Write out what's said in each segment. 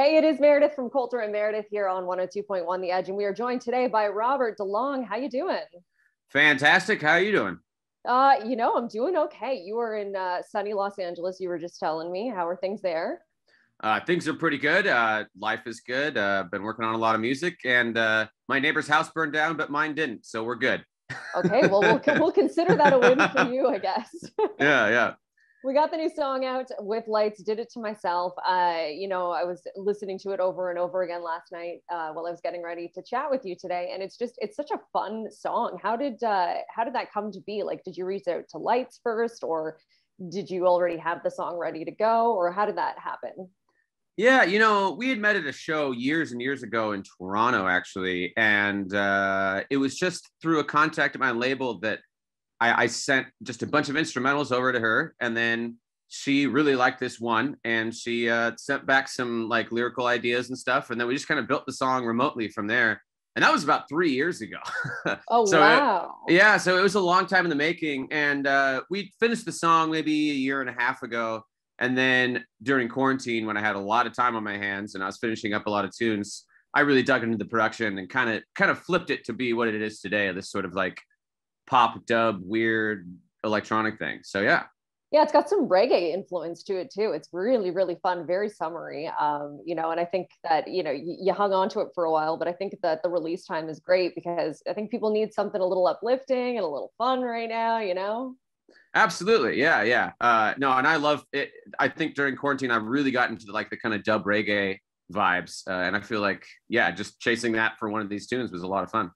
Hey, it is Meredith from Coulter and Meredith here on 102.1 The Edge, and we are joined today by Robert DeLong. How you doing? Fantastic. How are you doing? I'm doing okay. You were in sunny Los Angeles. You were just telling me. How are things there? Things are pretty good. Life is good. Been working on a lot of music, and my neighbor's house burned down, but mine didn't, so we're good. Okay, well, we'll consider that a win for you, I guess. Yeah. We got the new song out, With Lights, Did It to Myself. I was listening to it over and over again last night while I was getting ready to chat with you today. And it's such a fun song. How did that come to be? Like, did you reach out to Lights first, or did you already have the song ready to go, or how did that happen? Yeah, we had met at a show years and years ago in Toronto, actually. And it was just through a contact at my label that I sent just a bunch of instrumentals over to her, and then she really liked this one, and she sent back some like lyrical ideas and stuff, and then we just kind of built the song remotely from there. And that was about 3 years ago. Oh, so wow. So it was a long time in the making, and we finished the song maybe a year and a half ago. And then during quarantine, when I had a lot of time on my hands and I was finishing up a lot of tunes, I really dug into the production and kind of flipped it to be what it is today, this sort of like pop dub weird electronic thing. So yeah, it's got some reggae influence to it too. It's really, really fun, very summery. And I think that you hung on to it for a while, but I think that the release time is great because I think people need something a little uplifting and a little fun right now. Absolutely. Yeah. No, and I love it. I think during quarantine I really got into the kind of dub reggae vibes, and I feel like just chasing that for one of these tunes was a lot of fun.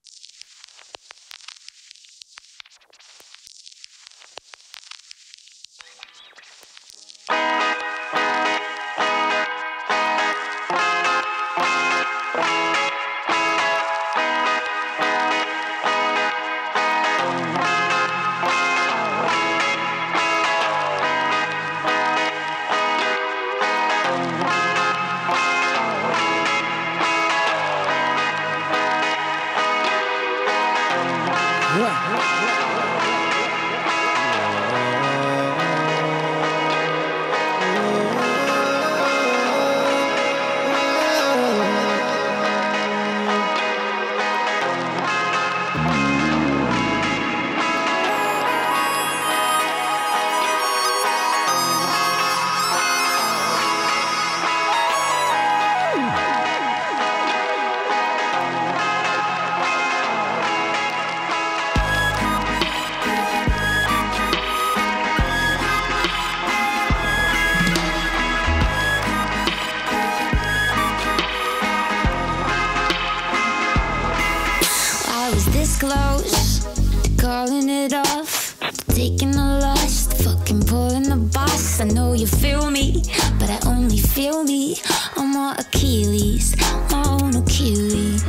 Close to calling it off, taking a loss, fucking pulling the boss. I know you feel me, but I only feel me. I'm more Achilles, my own Achilles.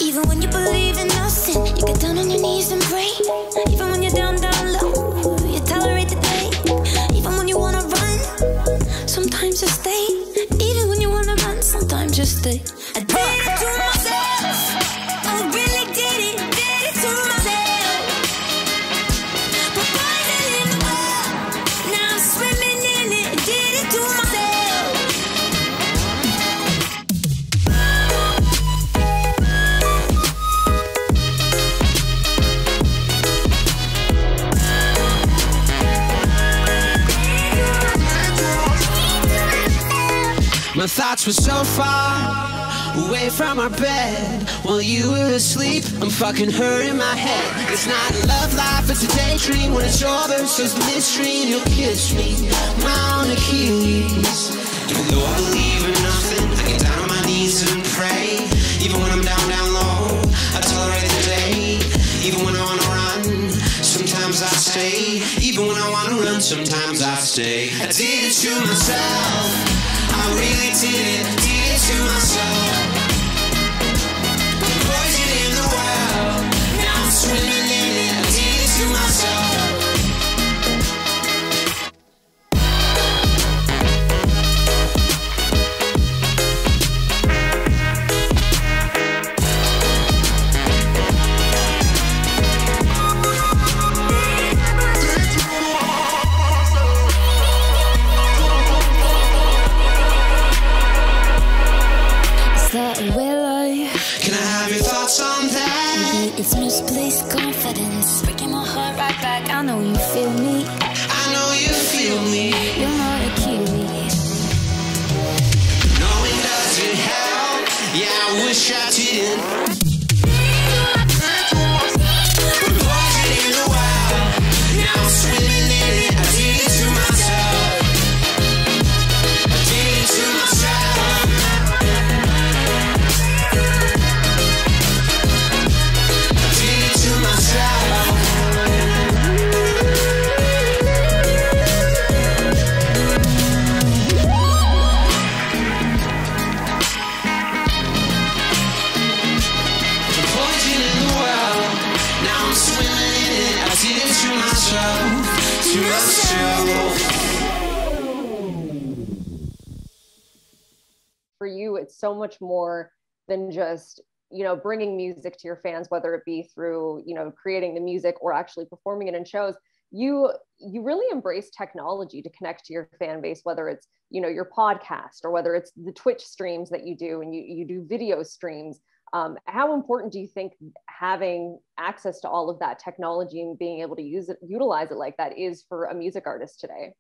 Even when you believe in nothing, you get down on your knees and pray. Even when you're down low, you tolerate the pain. Even when you wanna run, sometimes you stay. Even when you wanna run, sometimes you stay. I did it to myself, I really did it. My thoughts were so far away from our bed. While you were asleep, I'm fucking her in my head. It's not a love life, it's a daydream. When it's over, it's just a mystery, and you'll kiss me, my own Achilles. Even though I believe in nothing, I get down on my knees and pray. Even when I'm down low, I tolerate the day. Even when I wanna run, sometimes I stay. Even when I wanna run, sometimes I stay. I did it to myself, I really did it to myself. Poison in the well, now I'm swimming in it. I did it to myself. trapped in. Put poison in the well. Now I'm swimming in it. I did it to myself. I did it to myself. I did it to myself. To myself. For you, it's so much more than just, you know, bringing music to your fans, whether it be through, you know, creating the music or actually performing it in shows. You really embrace technology to connect to your fan base, whether it's, you know, your podcast or whether it's the Twitch streams that you do, and you do video streams. How important do you think having access to all of that technology and being able to utilize it like that is for a music artist today?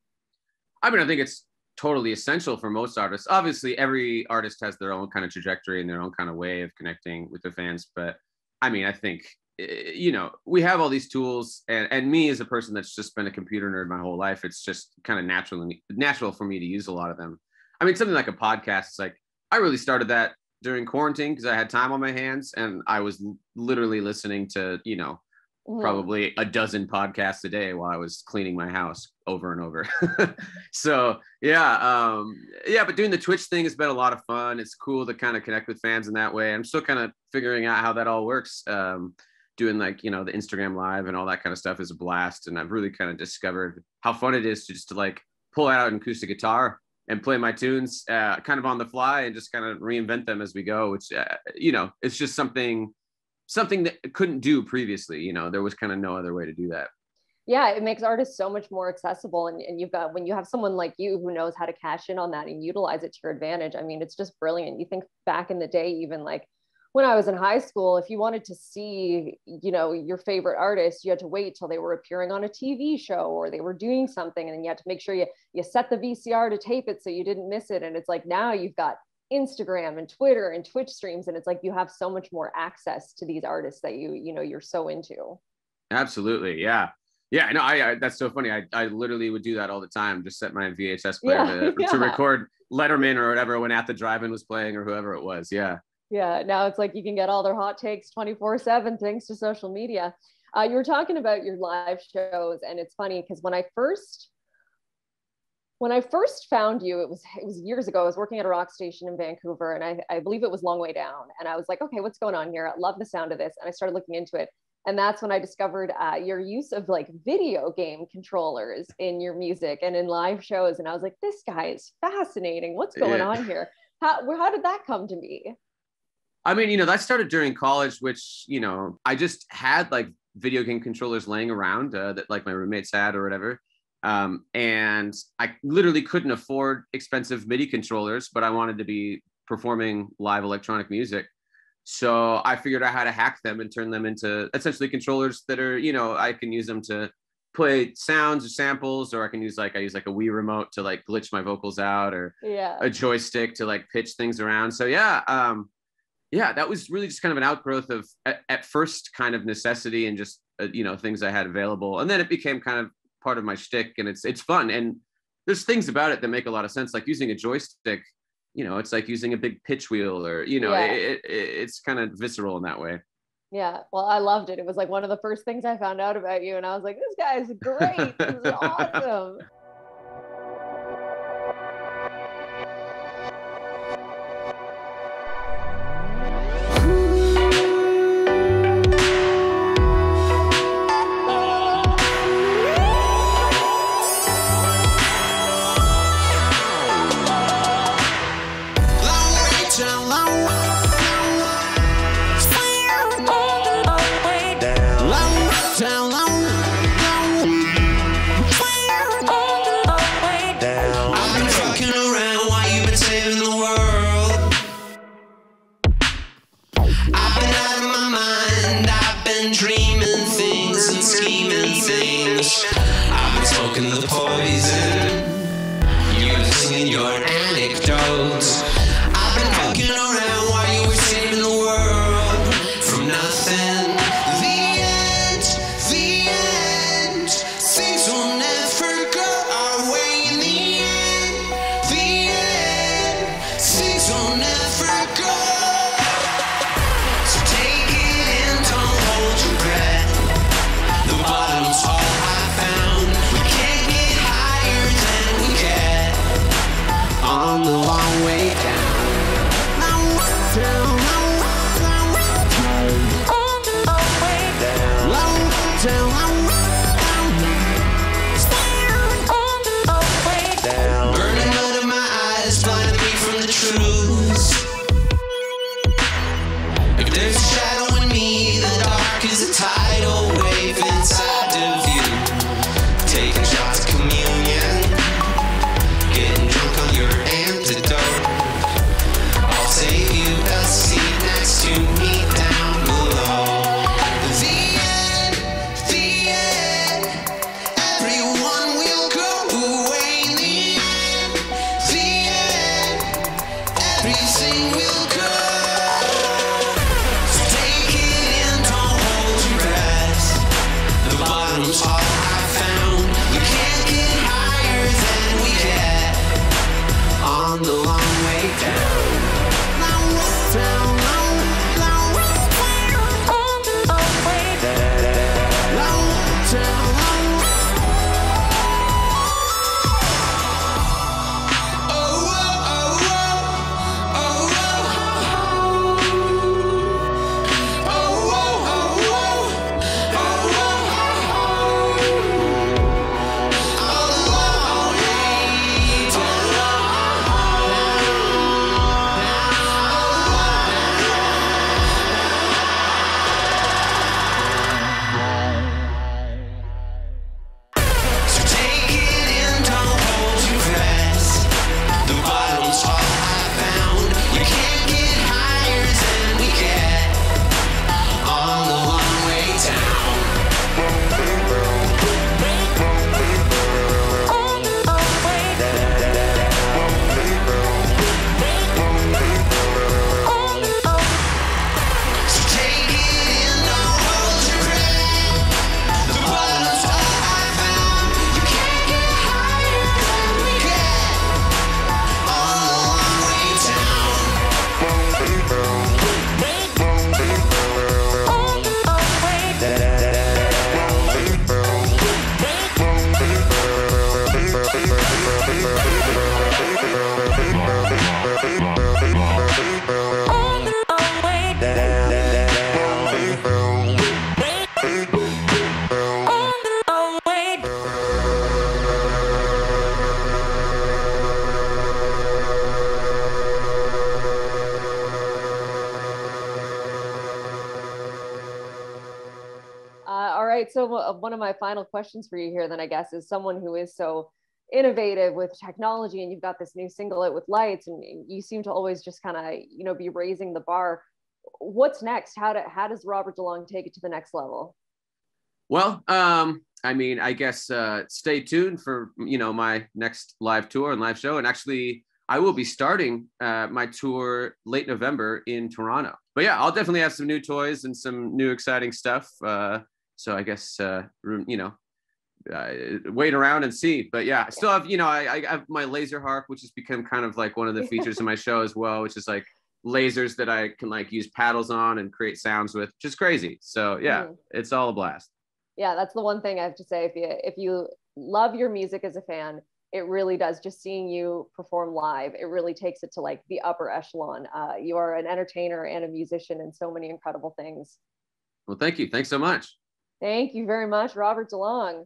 I mean, I think it's totally essential for most artists. Obviously, every artist has their own kind of trajectory and their own kind of way of connecting with their fans. But I mean, I think, you know, we have all these tools, and me as a person that's just been a computer nerd my whole life, it's just kind of natural for me to use a lot of them. I mean, something like a podcast, it's like, I really started that during quarantine because I had time on my hands, and I was literally listening to, you know, probably a dozen podcasts a day while I was cleaning my house over and over. So yeah, but doing the Twitch thing has been a lot of fun. It's cool to kind of connect with fans in that way. I'm still kind of figuring out how that all works. Doing, like, you know, the Instagram live and all that kind of stuff is a blast, and I've really kind of discovered how fun it is to just like pull out an acoustic guitar and play my tunes kind of on the fly and just kind of reinvent them as we go, which, you know, it's just something that I couldn't do previously. You know, there was kind of no other way to do that. Yeah, it makes artists so much more accessible. And you've got, when you have someone like you who knows how to cash in on that and utilize it to your advantage, I mean, it's just brilliant. You think back in the day, even like when I was in high school, if you wanted to see, you know, your favorite artist, you had to wait till they were appearing on a TV show or they were doing something, and then you had to make sure you set the VCR to tape it so you didn't miss it. And it's like, now you've got Instagram and Twitter and Twitch streams, and it's like you have so much more access to these artists that you know you're so into. Absolutely. Yeah. No, I that's so funny. I literally would do that all the time. Just set my VHS player to record Letterman or whatever when At the Drive-In was playing or whoever it was. Yeah, now it's like you can get all their hot takes 24/7 thanks to social media. You were talking about your live shows, and it's funny because when I first found you, it was years ago. I was working at a rock station in Vancouver, and I believe it was Long Way Down. And I was like, okay, what's going on here? I love the sound of this. And I started looking into it. And that's when I discovered your use of like video game controllers in your music and in live shows. And I was like, this guy is fascinating. What's going on here? How did that come to be? I mean, you know, that started during college, which, you know, I just had like video game controllers laying around that like my roommates had or whatever. And I literally couldn't afford expensive MIDI controllers, but I wanted to be performing live electronic music. So I figured out how to hack them and turn them into essentially controllers that are, you know, I can use them to play sounds or samples, or I use like a Wii remote to like glitch my vocals out, or a joystick to like pitch things around. So that was really just kind of an outgrowth of at first kind of necessity and just, you know, things I had available. And then it became kind of part of my shtick, and it's fun. And there's things about it that make a lot of sense. Like using a joystick, you know, it's like using a big pitch wheel, or, you know, it's kind of visceral in that way. Yeah. Well, I loved it. It was like one of the first things I found out about you. And I was like, this guy is great. This is awesome. Down, long, long, long, long. Africa. So take it in, don't hold your breath. The bottom's all I found. We can't get higher than we get on the long way down. Burning out of my eyes, blinding me from the truth. If there's a shadow in me, the dark is a tidal wave inside of you. Taking shots of communion, getting drunk on your antidote. I'll save you a seat next to me down below. The end, everyone will go away in the end. The end, everything will go. So take it in, don't hold your breath. The bottom's all I found. We can't get higher than we get on the long way down. So take it in, don't hold your breath. The bottom's all I found. We can't get higher than we get on the long way down. So take it in, don't hold your breath. The bottom's all I found. You can't get higher than we get on the long way down. All right. So one of my final questions for you here, then, I guess, is someone who is so innovative with technology, and you've got this new single out with Lights, and you seem to always just kind of, be raising the bar. What's next? How does Robert DeLong take it to the next level? Well, I mean, I guess stay tuned for, my next live tour and live show. And actually, I will be starting my tour late November in Toronto. But yeah, I'll definitely have some new toys and some new exciting stuff. So I guess, wait around and see. But yeah, I still have, I have my laser harp, which has become kind of like one of the features of my show as well, which is like lasers that I can like use paddles on and create sounds with, which is crazy. So yeah, it's all a blast. Yeah, that's the one thing I have to say. If you love your music as a fan, it really does. Just seeing you perform live, it really takes it to like the upper echelon. You are an entertainer and a musician and so many incredible things. Well, thank you. Thanks so much. Thank you very much, Robert DeLong.